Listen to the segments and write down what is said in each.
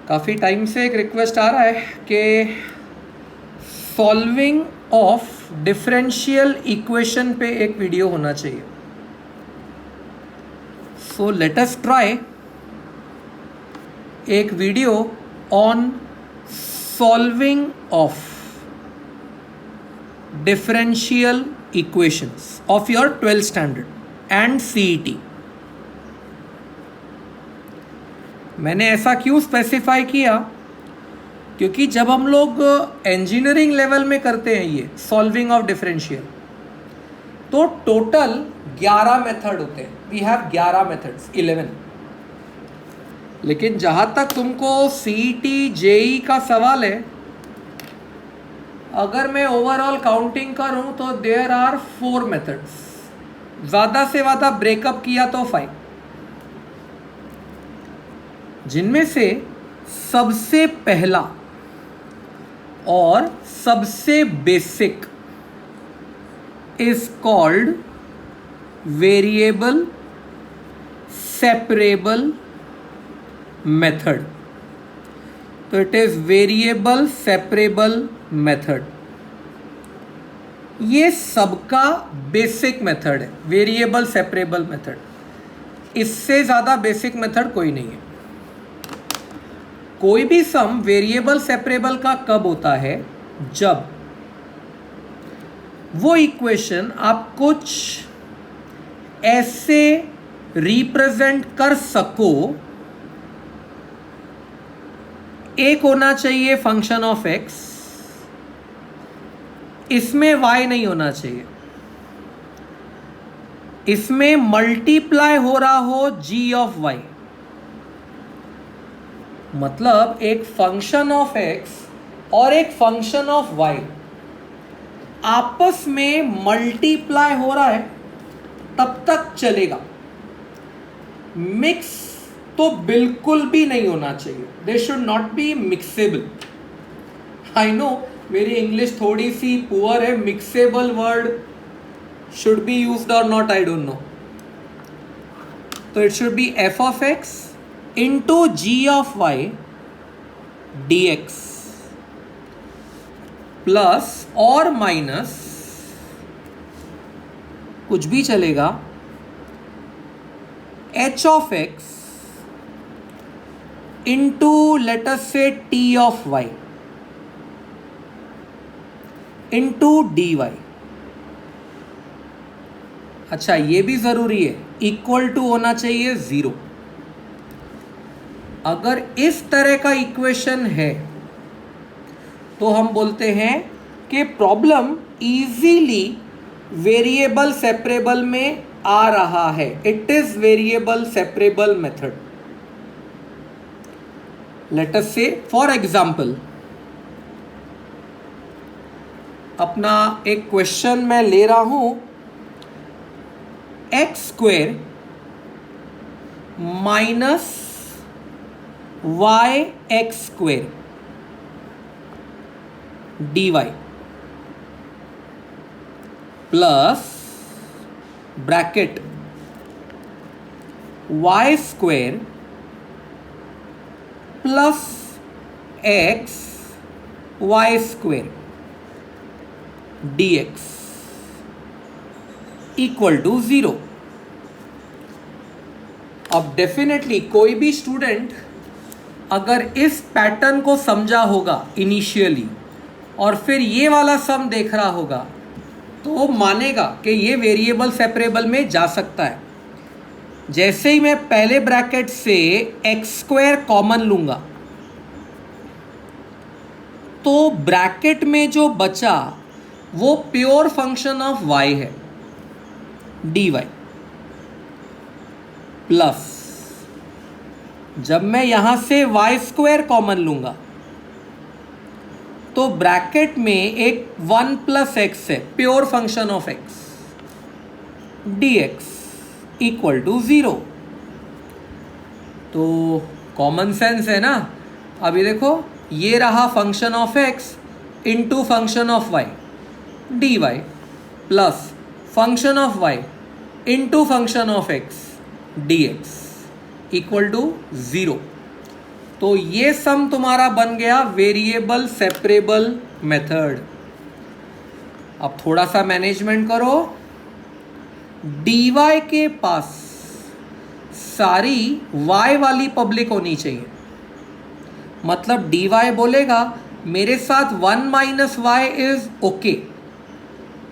काफ़ी टाइम से एक रिक्वेस्ट आ रहा है कि सॉल्विंग ऑफ डिफरेंशियल इक्वेशन पे एक वीडियो होना चाहिए. सो लेट अस ट्राई एक video on solving of differential equations of your 12th standard and CET. मैंने ऐसा क्यों स्पेसिफाई किया? क्योंकि जब हम लोग इंजीनियरिंग लेवल में करते हैं ये सॉल्विंग ऑफ डिफरेंशियल, तो टोटल 11 मेथड होते हैं. We have 11 methods, 11. लेकिन जहाँ तक तुमको CET JEE का सवाल है, अगर मैं ओवरऑल काउंटिंग करूं तो देयर आर 4 मेथड्स. ज़्यादा से ज़्यादा ब्रेकअप किया तो 5, जिनमें से सबसे पहला और सबसे basic is called variable separable method. तो it is variable separable method. ये सबका बेसिक मेथड है, वेरिएबल सेपरेबल मेथड. इससे ज़्यादा बेसिक मेथड कोई नहीं है. कोई भी सम वेरिएबल सेपरेबल का कब होता है? जब वो इक्वेशन आप कुछ ऐसे रिप्रेजेंट कर सको. एक होना चाहिए फंक्शन ऑफ x, इसमें y नहीं होना चाहिए. इसमें मल्टीप्लाई हो रहा हो g ऑफ y. मतलब एक फंक्शन ऑफ x और एक फंक्शन ऑफ y आपस में मल्टीप्लाई हो रहा है तब तक चलेगा. मिक्स तो बिल्कुल भी नहीं होना चाहिए. They should not be mixable. I know मेरी इंग्लिश थोड़ी सी पुअर है. Mixable word should be used और नॉट, आई डोंट नो. तो it should be f of x into g of y dx plus और माइनस कुछ भी चलेगा h of x into let us say t of y into dy. अच्छा, ये भी जरूरी है, इक्वल टू होना चाहिए 0. अगर इस तरह का इक्वेशन है तो हम बोलते हैं कि प्रॉब्लम इजीली वेरिएबल सेपरेबल में आ रहा है. It is variable separable method. Let us से फॉर एग्जांपल, अपना एक क्वेश्चन मैं ले रहा हूं, x² minus yx² dy plus bracket y² plus x y² dx equal to 0. अब डेफिनेटली कोई भी स्टूडेंट अगर इस पैटर्न को समझा होगा इनिशियली और फिर ये वाला सम देख रहा होगा तो मानेगा कि ये वेरिएबल सेपरेबल में जा सकता है. जैसे ही मैं पहले ब्रैकेट से x² कॉमन लूंगा तो ब्रैकेट में जो बचा वो प्योर फंक्शन ऑफ y है, dy प्लस जब मैं यहां से y² कॉमन लूंगा तो ब्रैकेट में एक 1 प्लस x है, pure function of x, dx equal to 0. तो कॉमन सेंस है ना. अभी देखो, ये रहा function of x into function of y dy plus function of y into function of x dx equal to 0. तो ये सम तुम्हारा बन गया वेरिएबल सेपरेबल मेथड। अब थोड़ा सा मैनेजमेंट करो। dy के पास सारी y वाली पब्लिक होनी चाहिए। मतलब dy बोलेगा मेरे साथ 1 minus y is okay,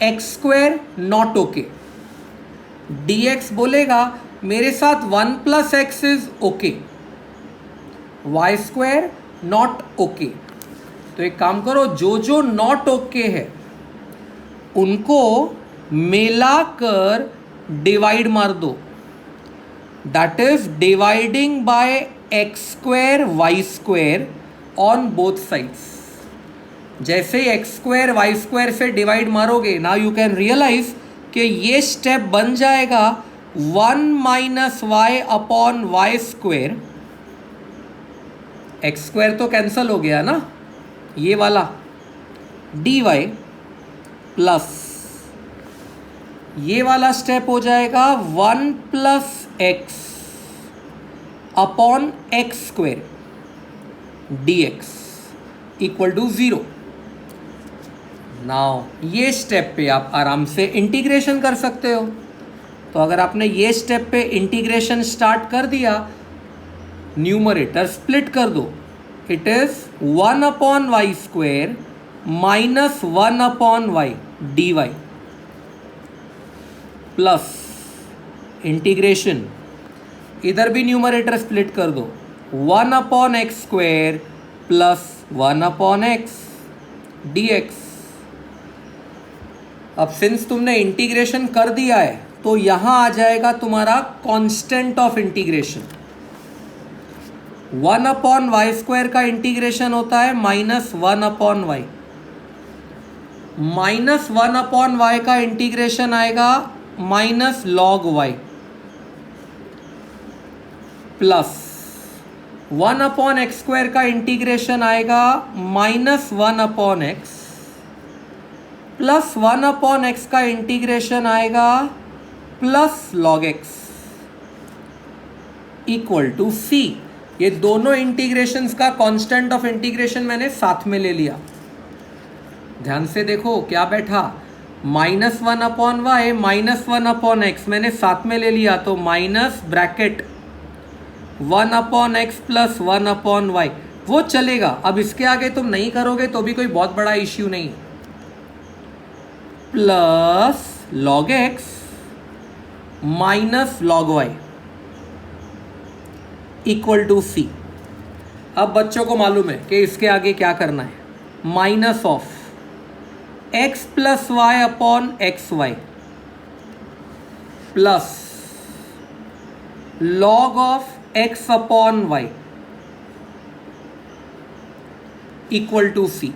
x square not okay. dx बोलेगा मेरे साथ 1 plus x is okay, y square not okay. तो एक काम करो, जो जो नॉट ओके है उनको मिलाकर डिवाइड मार दो। That is dividing by x square y square on both sides. जैसे ही एक्स स्क्वायर वाई स्क्वायर से डिवाइड मारोगे, नाउ यू कैन रियलाइज कि ये स्टेप बन जाएगा 1 minus y upon y square. X square तो कैंसल हो गया ना, ये वाला dy प्लस ये वाला स्टेप हो जाएगा 1 plus x upon x square dx equal to 0। Now ये स्टेप पे आप आराम से इंटीग्रेशन कर सकते हो। तो अगर आपने ये स्टेप पे इंटीग्रेशन स्टार्ट कर दिया, न्यूमरेटर स्प्लिट कर दो। It is 1 upon y square minus 1 upon y dy plus integration, इधर भी न्यूमरेटर स्प्लिट कर दो, 1 upon x square plus 1 upon x dx। अब सिंस तुमने इंटीग्रेशन कर दिया है तो यहां आ जाएगा तुम्हारा constant of integration. 1 upon y square का इंटीग्रेशन होता है minus 1 upon y. Minus 1 upon y का इंटीग्रेशन आएगा minus log y plus 1 upon x square का इंटीग्रेशन आएगा minus 1 upon x plus 1 upon x का इंटीग्रेशन आएगा plus log x equal to C. ये दोनों इंटीग्रेशंस का कांस्टेंट ऑफ इंटीग्रेशन मैंने साथ में ले लिया। ध्यान से देखो क्या बैठा, minus 1 upon y minus 1 upon x मैंने साथ में ले लिया, तो minus bracket 1 upon x plus 1 upon y वो चलेगा। अब इसके आगे तुम नहीं करोगे तो भी कोई बहुत बड़ा इश्यू नहीं। Plus log x minus log y equal to C. अब बच्चों को मालूम है कि इसके आगे क्या करना है, minus of x plus y upon x y plus log of x upon y equal to C.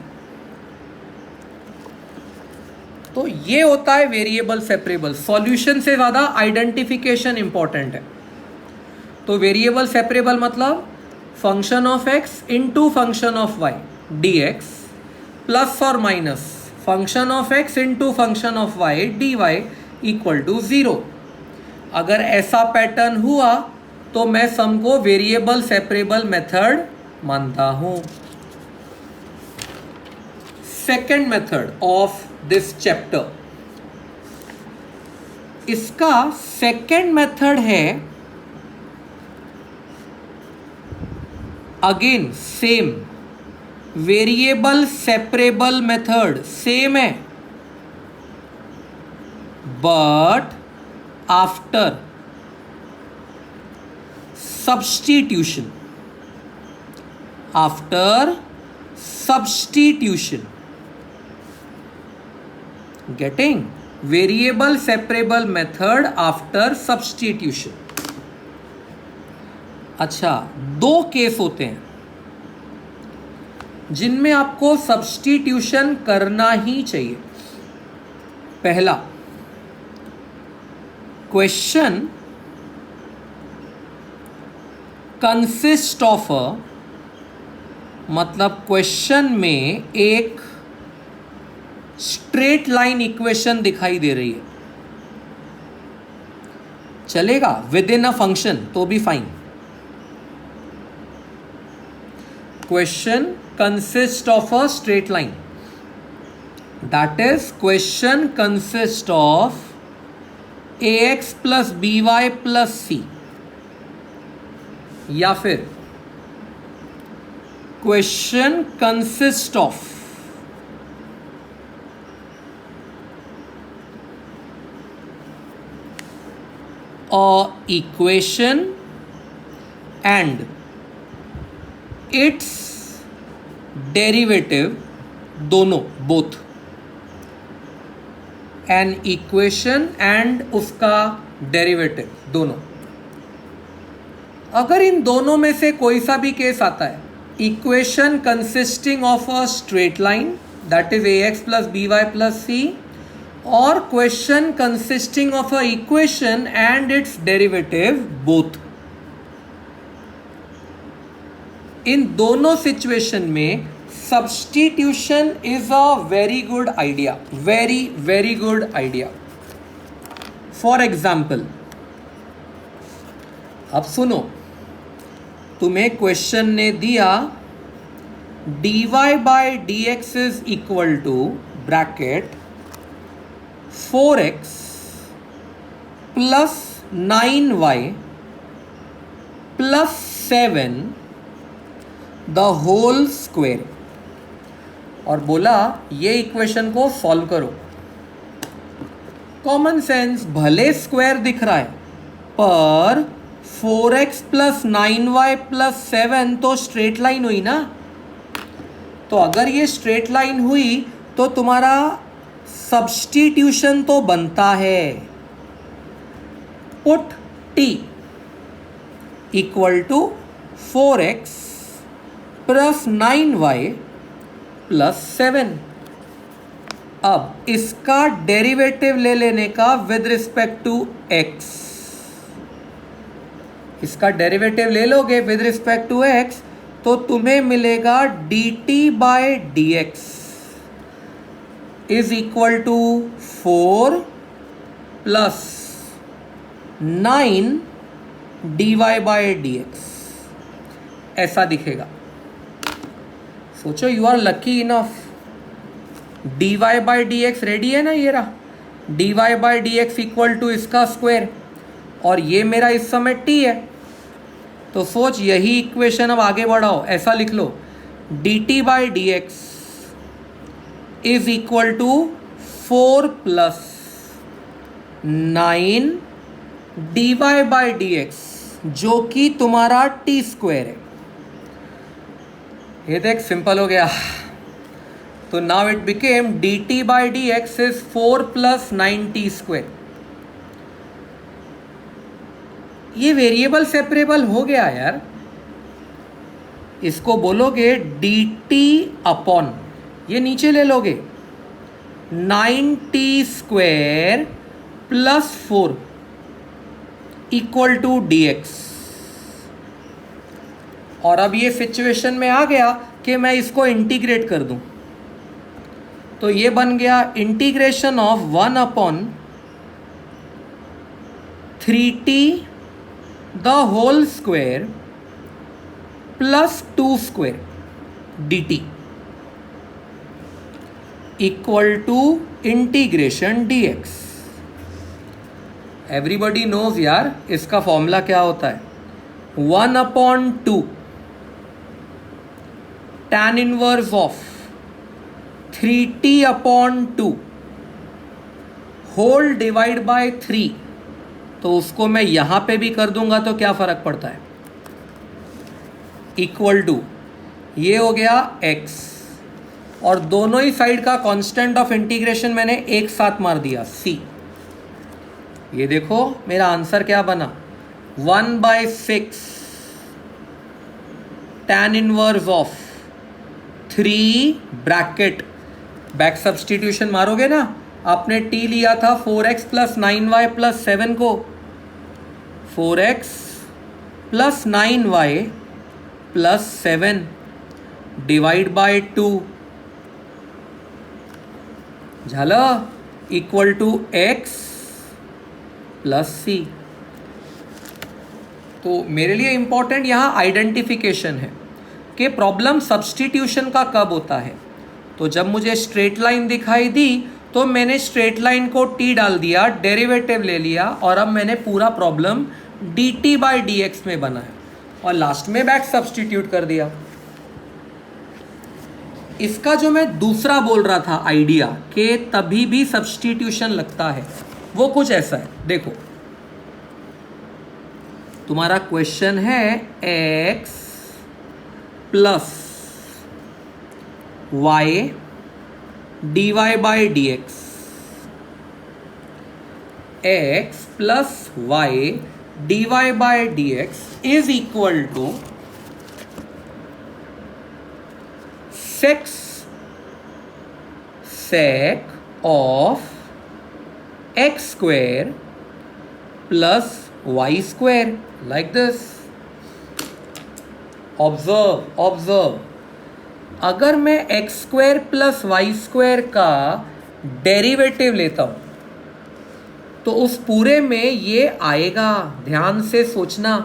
तो ये होता है वेरिएबल सेपरेबल। सॉल्यूशन से ज्यादा आइडेंटिफिकेशन इंपॉर्टेंट है। तो वेरिएबल सेपरेबल मतलब function of x into function of y dx plus और minus function of x into function of y dy equal to 0। अगर ऐसा पैटर्न हुआ तो मैं सम को वेरिएबल सेपरेबल मेथड मानता हूं। Second method of this chapter, इसका सेकेंड मेथड है again same variable separable method, same है but after substitution. After substitution, getting variable separable method after substitution. अच्छा, दो केस होते हैं जिनमें आपको सब्स्टिट्यूशन करना ही चाहिए। पहला, क्वेश्चन कंसिस्ट ऑफ अ, मतलब क्वेश्चन में एक स्ट्रेट लाइन इक्वेशन दिखाई दे रही है, चलेगा विद इन अ फंक्शन तो भी fine. question consists of a straight line. That is, question consists of ax plus by plus c. या फिर question consists of a equation and its derivative, दोनों, both, an equation and उसका derivative, दोनों. अगर इन दोनों में से कोई सा भी केस आता है, equation consisting of a straight line that is ax plus by plus c, और question consisting of a equation and its derivative both, इन दोनों सिचुएशन में substitution is a very good idea, very very good idea. For example, अब सुनो, तुम्हें question ने दिया dy by dx is equal to bracket 4x plus 9y plus 7 the whole square, और बोला ये इक्वेशन को सॉल्व करो. कॉमन सेंस, भले स्क्वायर दिख रहा है पर 4x प्लस 9y प्लस 7 तो स्ट्रेट लाइन हुई ना. तो अगर ये स्ट्रेट लाइन हुई तो तुम्हारा सब्स्टिट्यूशन तो बनता है. Put t equal to 4x plus 9y plus 7. अब इसका डेरिवेटिव ले लेने का विद रिस्पेक्ट टू x, इसका डेरिवेटिव ले लोगे विद रिस्पेक्ट टू x तो तुम्हें मिलेगा dt by dx is equal to 4 plus 9 dy by dx. ऐसा दिखेगा. सोचो, you are lucky enough. dy by dx ready है ना, ये रहा dy by dx equal to इसका स्क्वायर, और ये मेरा इस समय t है. तो सोच, यही इक्वेशन अब आगे बढ़ाओ, ऐसा लिख लो dt by dx is equal to 4 plus 9 dy by dx, जो कि तुम्हारा टी स्क्वायर है. ये देख, सिंपल हो गया. तो now it became dt by dx is 4 plus 9t square. ये वेरिएबल सेपरेबल हो गया यार. इसको बोलोगे dt अपॉन, ये नीचे ले लोगे 9t square plus 4 equal to dx. और अब ये सिचुएशन में आ गया कि मैं इसको इंटीग्रेट कर दूं, तो ये बन गया integration of 1 upon 3t the whole square plus 2 square dt equal to integration dx. Everybody knows यार, इसका फॉर्मूला क्या होता है. 1 अपॉन 2 tan inverse of 3t upon 2 whole divide by 3. तो उसको मैं यहां पे भी कर दूंगा तो क्या फर्क पड़ता है, इक्वल टू, ये हो गया x, और दोनों ही साइड का कांस्टेंट ऑफ इंटीग्रेशन मैंने एक साथ मार दिया c. ये देखो मेरा आंसर क्या बना, 1/6 tan inverse of 3 bracket, back substitution मारोगे ना, आपने t लिया था 4x प्लस 9y प्लस 7 को, 4x plus 9y plus 7 divide by 2 झालं, इक्वल टू x प्लस c. तो मेरे लिए इंपॉर्टेंट यहाँ आइडेंटिफिकेशन है. कि प्रॉब्लम सब्स्टिट्यूशन का कब होता है। तो जब मुझे स्ट्रेट लाइन दिखाई दी तो मैंने स्ट्रेट लाइन को t डाल दिया, डेरिवेटिव ले लिया और अब मैंने पूरा problem dt by d x में बनाया और लास्ट में बैक सब्स्टिट्यूट कर दिया। इसका जो मैं दूसरा बोल रहा था आइडिया कि तभी भी सब्स्टिट्यूशन लगता है, वो कुछ ऐसा है। देखो, तुम्हारा क्वेश्चन है x plus y dy by d x, x plus y dy by d x is equal to sec of x square plus y square, like this. Observe, अगर मैं x square plus y square का derivative लेता हूं तो उस पूरे में ये आएगा, ध्यान से सोचना।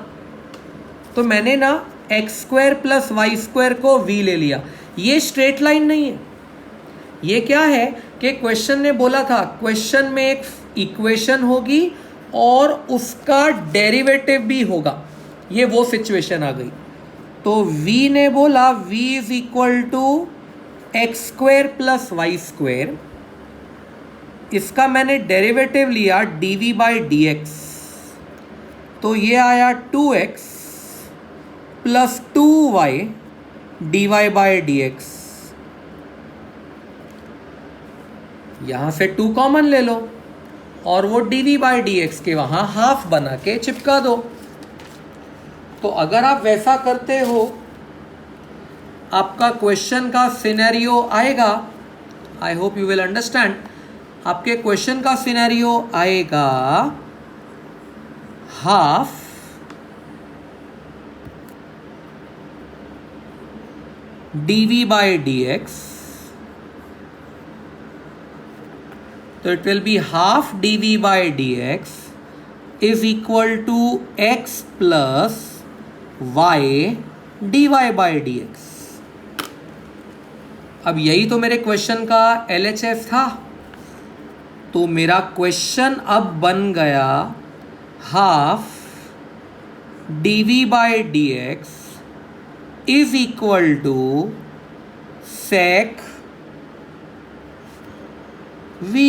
तो मैंने ना x square plus y square को v ले लिया, ये स्ट्रेट लाइन नहीं है। ये क्या है कि क्वेश्चन ने बोला था क्वेश्चन में एक इक्वेशन होगी और उसका डेरिवेटिव भी होगा, ये वो सिचुएशन आ गई। तो v ने बोला v is equal to x square plus y square, इसका मैंने डेरिवेटिव लिया dv बाई डी एक्स, तो ये आया 2x plus 2y dy by d x. यहां से 2 कॉमन ले लो और वो dv बाई डी एक्स के वहां हाफ बना के चिपका दो। तो अगर आप वैसा करते हो आपका क्वेश्चन का सिनेरियो आएगा, I hope you will understand. आपके क्वेश्चन का सिनेरियो आएगा half dv by d x, तो it will be half dv by d x is equal to x plus y dy by d x. अब यही तो मेरे question का LHS था, तो मेरा क्वेश्चन अब बन गया half dv by d x is equal to sec v।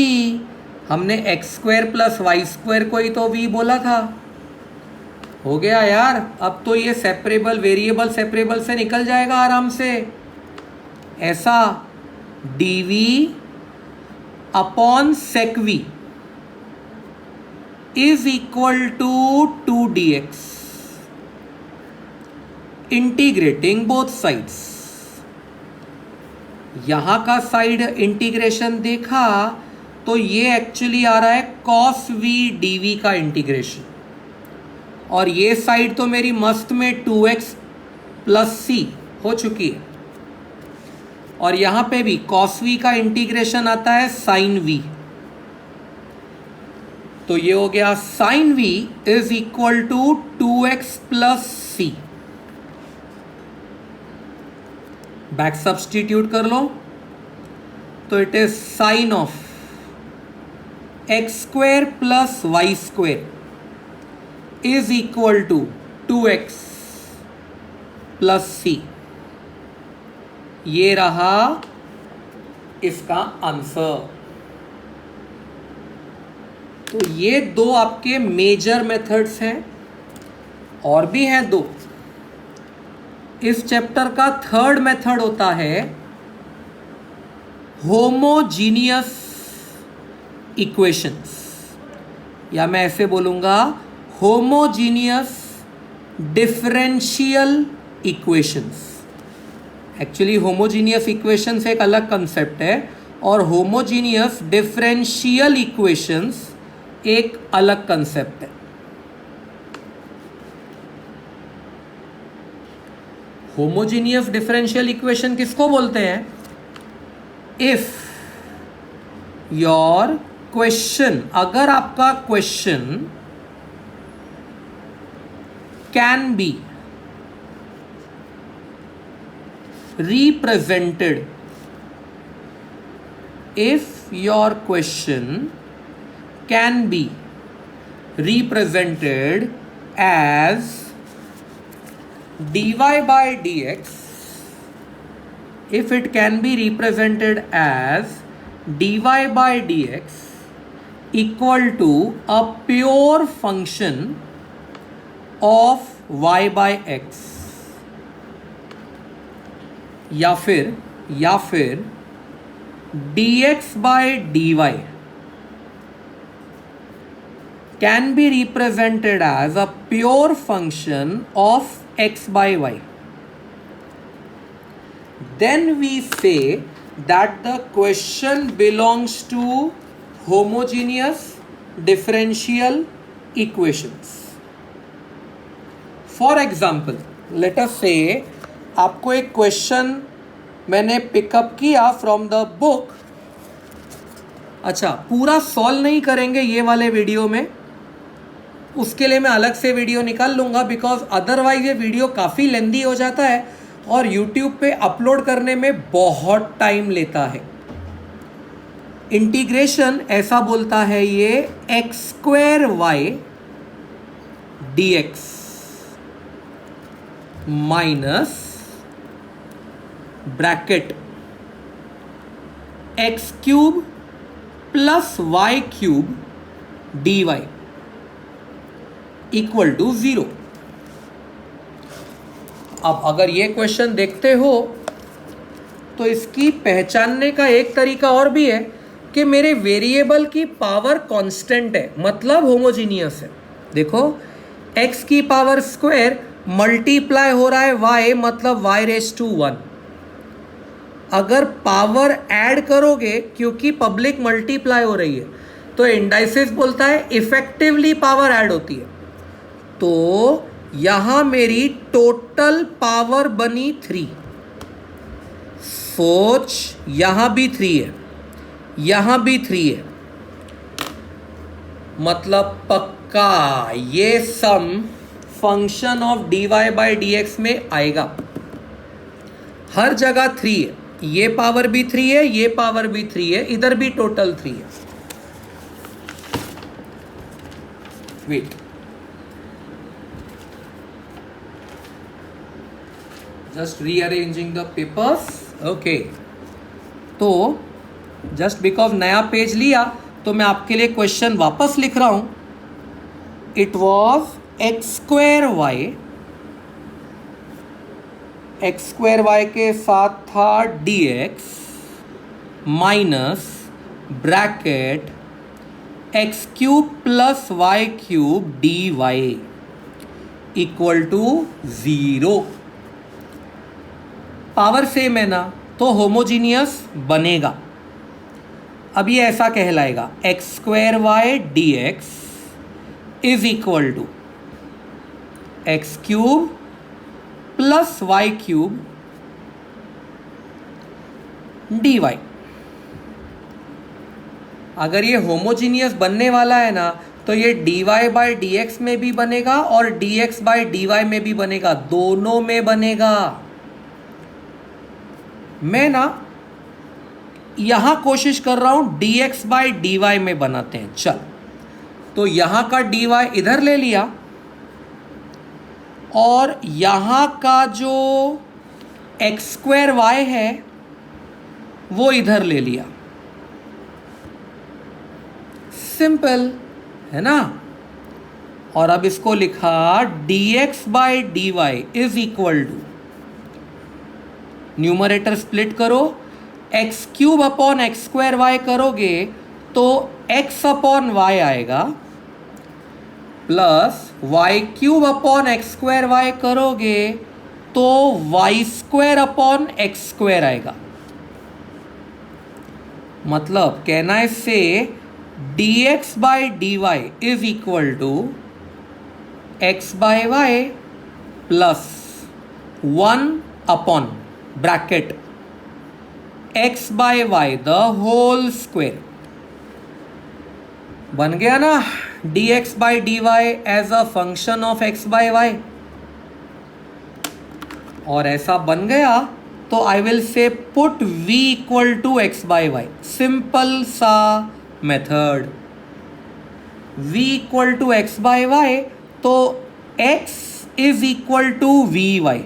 हमने x square plus y square को ही तो v बोला था। हो गया यार, अब तो ये सेपरेबल वेरिएबल सेपरेबल से निकल जाएगा आराम से। ऐसा dv upon sec v is equal to 2dx, integrating both sides. यहां का साइड इंटीग्रेशन देखा तो ये एक्चुअली आ रहा है cos v dv का इंटीग्रेशन, और ये साइड तो मेरी मस्त में 2x प्लस c हो चुकी है, और यहां पे भी cos v का इंटीग्रेशन आता है sin v। तो ये हो गया sin v is equal to 2x plus c। Back substitute कर लो तो it is sine of x square plus y square is equal to 2x plus c। ये रहा इसका आंसर। तो ये दो आपके मेजर मेथड्स हैं, और भी हैं दो। इस चैप्टर का थर्ड मेथड होता है होमोजीनियस इक्वेशंस, या मैं ऐसे बोलूंगा homogeneous differential equations. Actually homogeneous equations एक अलग कंसेप्ट है और होमोजीनियस डिफरेंशियल इक्वेशंस एक अलग कंसेप्ट है। होमोजीनियस डिफरेंशियल इक्वेशन किसको बोलते हैं? इफ योर क्वेश्चन, अगर आपका question can B represented, if your question can be represented as dy by dx, if it can be represented as dy by dx equal to a pure function of y by x, या फिर dx by dy can be represented as a pure function of x by y, then we say that the question belongs to homogeneous differential equations. For example, let us say आपको एक question मैंने pickup किया from the book. अच्छा, पूरा solve नहीं करेंगे ये वाले वीडियो में, उसके लिए मैं अलग से वीडियो निकाल लूँगा, बिकॉज अदरवाइज ये वीडियो काफ़ी लेंदी हो जाता है और यूट्यूब पे अपलोड करने में बहुत टाइम लेता है. इंटीग्रेशन ऐसा बोलता है ये x square y d x minus bracket x cube plus y cube d y equal to 0. अब अगर ये क्वेश्चन देखते हो तो इसकी पहचानने का एक तरीका और भी है कि मेरे वेरिएबल की पावर कांस्टेंट है, मतलब होमोजीनियस है. देखो, x की पावर स्क्वायर मल्टीप्लाई हो रहा है y, मतलब y रेज टू 1. अगर पावर ऐड करोगे, क्योंकि पब्लिक मल्टीप्लाई हो रही है, तो इंडाइसिस बोलता है इफेक्टिवली पावर ऐड होती है. तो यहां मेरी टोटल पावर बनी 3. सोच, यहां भी 3 है, यहां भी 3 है, मतलब पक्का ये sum function of dy by dx में आएगा. हर जगह 3 है, ये पावर भी 3 है, ये पावर भी 3 है, इधर भी टोटल 3 है. Wait, just rearranging the papers. Okay, तो जस्ट बिकॉज नया पेज लिया तो मैं आपके लिए क्वेश्चन वापस लिख रहा हूं. It was x square y, x square y के साथ था d x minus bracket x cube plus y cube d y equal to 0. Power same है ना, तो होमोजीनियस बनेगा. अब ये ऐसा कहलाएगा x square y d x is equal to x cube plus y cube d y. अगर ये होमोजीनियस बनने वाला है ना, तो ये d y by d x में भी बनेगा और d x by d y में भी बनेगा, दोनों में बनेगा. मैं ना यहां कोशिश कर रहा हूं d x by d y में बनाते हैं. चल, तो यहां का डी वाई इधर ले लिया और यहां का जो एक्स स्क्वायर वाई है वो इधर ले लिया. सिंपल है ना. और अब इसको लिखा d x by d y is equal to, numerator split करो, x cube upon x square y करोगे तो एक्स अपॉन वाई आएगा, plus y cube upon x square y करोगे तो y square upon x square आएगा. मतलब कहना इससे d x by d y is equal to x by y plus 1 upon bracket x by y the whole square. बन गया ना D x by d y as a function of x by y. और ऐसा बन गया तो I will say put v equal to x by y, simple सा method. v equal to x by y, तो x is equal to v y,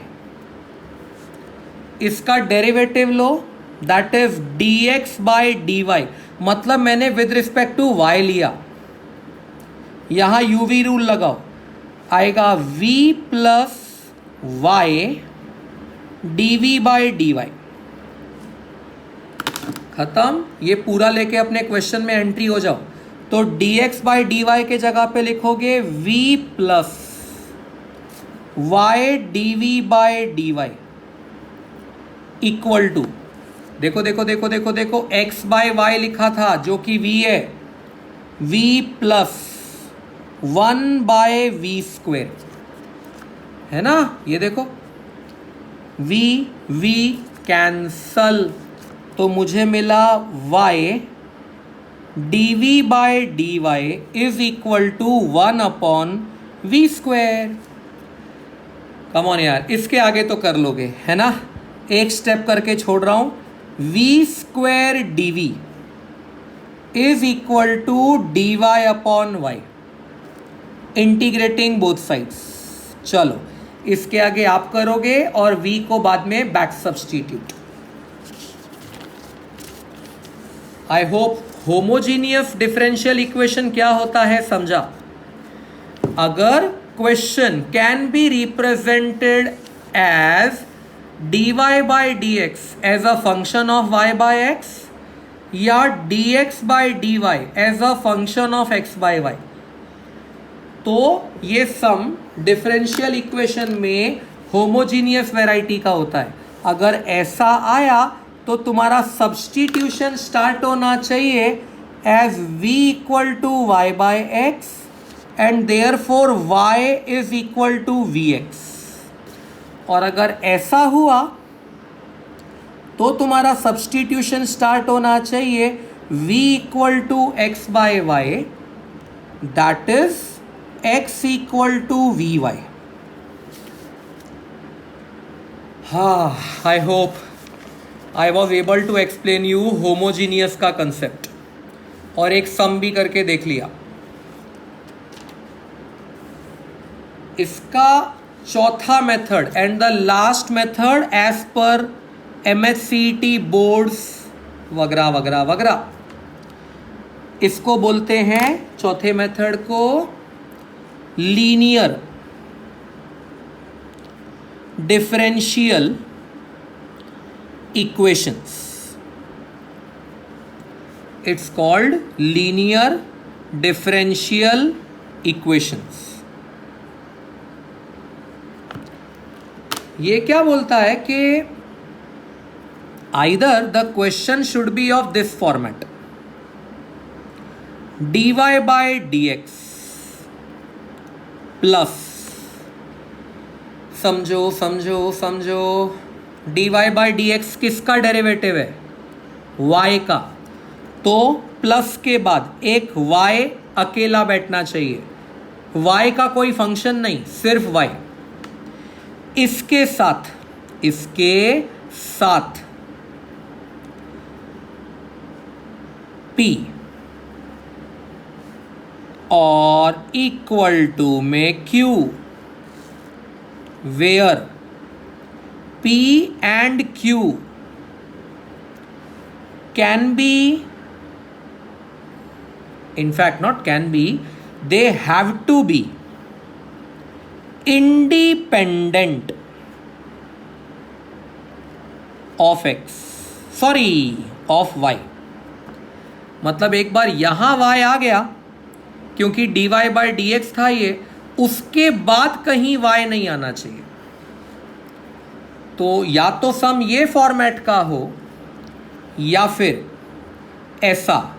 इसका derivative लो, that is dx by dy, मतलब मैंने विद रिस्पेक्ट टू y लिया, यहां uv rule लगाओ, आएगा v plus y dv by dy। खत्म। ये पूरा लेके अपने क्वेश्चन में एंट्री हो जाओ। तो dx बाई dy के जगह पे लिखोगे v plus y dv by dy equal to, देखो देखो देखो देखो देखो, x बाय y लिखा था जो कि v है, v plus 1 by v square, है ना। ये देखो v कैंसल, तो मुझे मिला y dv by dy is equal to 1 upon v square. Come on यार, इसके आगे तो कर लोगे, है ना। एक स्टेप करके छोड़ रहा हूं, v square dv is equal to dy upon y, integrating both sides. चलो इसके आगे आप करोगे और v को बाद में back substitute. I hope homogeneous differential equation क्या होता है समझा। अगर question can be represented as dy by dx as a function of y by x, या dx by dy as a function of x by y, तो ये some differential equation में homogeneous variety का होता है। अगर ऐसा आया तो तुम्हारा सब्स्टिट्यूशन स्टार्ट होना चाहिए as v equal to y by x and therefore y is equal to vx। और अगर ऐसा हुआ तो तुम्हारा सब्स्टिट्यूशन स्टार्ट होना चाहिए v equal to x by y, that is x equal to v y. हाँ, I hope I was able to explain you homogeneous का कंसेप्ट, और एक सम भी करके देख लिया। इसका चौथा method and the last method as पर MHCET बोर्ड्स वगैरह वगैरह वगैरह, इसको बोलते हैं चौथे मेथड को linear differential equations. It's called linear differential equations. ये क्या बोलता है कि either the question should be of this format, dy by dx plus, समझो समझो समझो, dy बाई dx किसका डेरिवेटिव है, y का, तो प्लस के बाद एक y अकेला बैठना चाहिए, y का कोई फंक्शन नहीं, सिर्फ y। इसके साथ p और इक्वल टू में q, where p and q can be, in fact not can be, they have to be independent of x, sorry of y। मतलब एक बार यहां y आ गया, क्योंकि dy बाई dx था ये, उसके बाद कहीं y नहीं आना चाहिए। तो या तो सम ये फॉर्मेट का हो या फिर ऐसा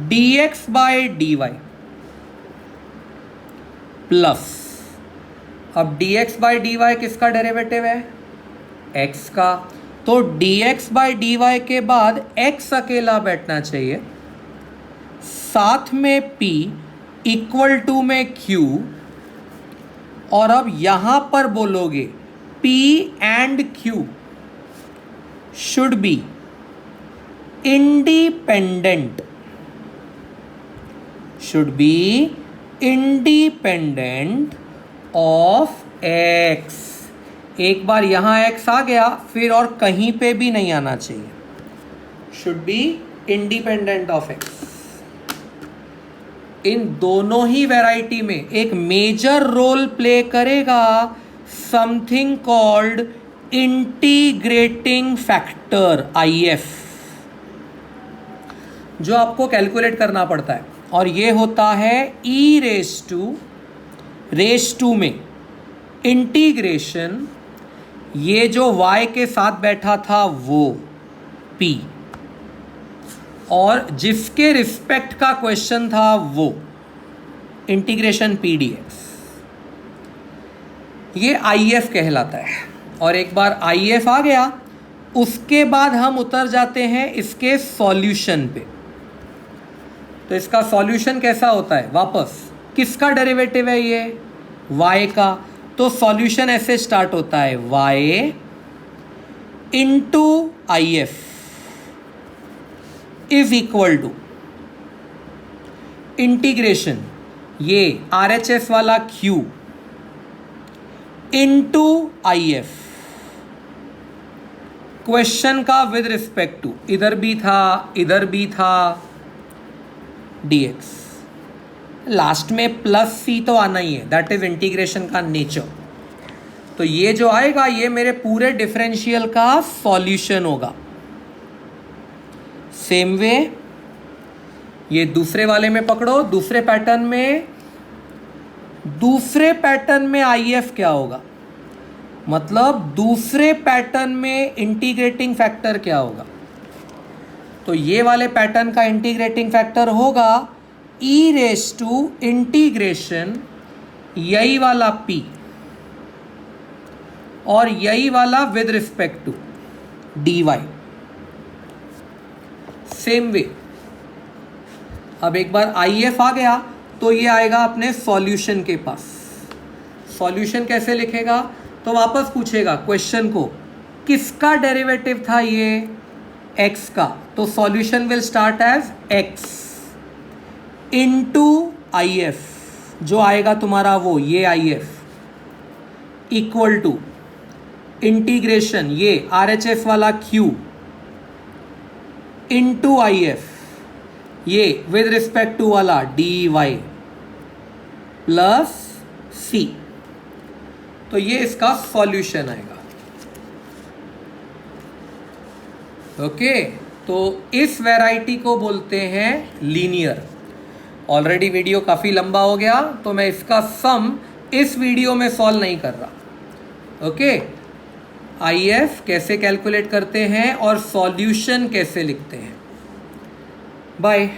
dx बाई dy प्लस, अब dx बाई dy किसका डेरिवेटिव है, x का, तो dx बाई dy के बाद x अकेला बैठना चाहिए, साथ में p इक्वल टू में q, और अब यहां पर बोलोगे p and q should be independent, should be independent of x। एक बार यहां x आ गया, फिर और कहीं पे भी नहीं आना चाहिए। should be independent of x। इन दोनों ही वैरायटी में एक मेजर रोल प्ले करेगा something called integrating factor, IF, जो आपको कैलकुलेट करना पड़ता है। और ये होता है रेस टू में इंटीग्रेशन, ये जो y के साथ बैठा था वो p, और जिसके रिस्पेक्ट का क्वेश्चन था वो इंटीग्रेशन pdx, ये IF कहलाता है। और एक बार IF आ गया, उसके बाद हम उतर जाते हैं इसके सॉल्यूशन पे। तो इसका सॉल्यूशन कैसा होता है? वापस किसका डेरिवेटिव है ये? y का। तो सॉल्यूशन ऐसे स्टार्ट होता है y into IF is equal to integration, ये RHS वाला Q इंटू IF, क्वेश्चन का विद रिस्पेक्ट टू, इधर भी था dx। लास्ट में प्लस c तो आना ही है, दैट इज इंटीग्रेशन का नेचर। तो ये जो आएगा ये मेरे पूरे डिफरेंशियल का सॉल्यूशन होगा। सेम वे ये दूसरे वाले में पकड़ो, दूसरे पैटर्न में IF क्या होगा, मतलब दूसरे पैटर्न में इंटीग्रेटिंग फैक्टर क्या होगा। तो ये वाले पैटर्न का इंटीग्रेटिंग फैक्टर होगा रेस टू इंटीग्रेशन, यही वाला p और यही वाला with respect to dy। Same way अब एक बार IF आ गया तो ये आएगा अपने सॉल्यूशन के पास। सॉल्यूशन कैसे लिखेगा? तो वापस पूछेगा क्वेश्चन को किसका डेरिवेटिव था ये x का, तो solution will start as x into IF, जो आएगा तुम्हारा वो ये IF इक्वल टू इंटीग्रेशन, ये RHS वाला Q इनटू IF, ये विद रिस्पेक्ट टू वाला dy प्लस c। तो ये इसका सॉल्यूशन आएगा। ओके, तो इस वैरायटी को बोलते हैं लीनियर। ऑलरेडी वीडियो काफ़ी लंबा हो गया तो मैं इसका सम इस वीडियो में सॉल्व नहीं कर रहा। ओके, IF कैसे कैलकुलेट करते हैं और सॉल्यूशन कैसे लिखते हैं। बाय।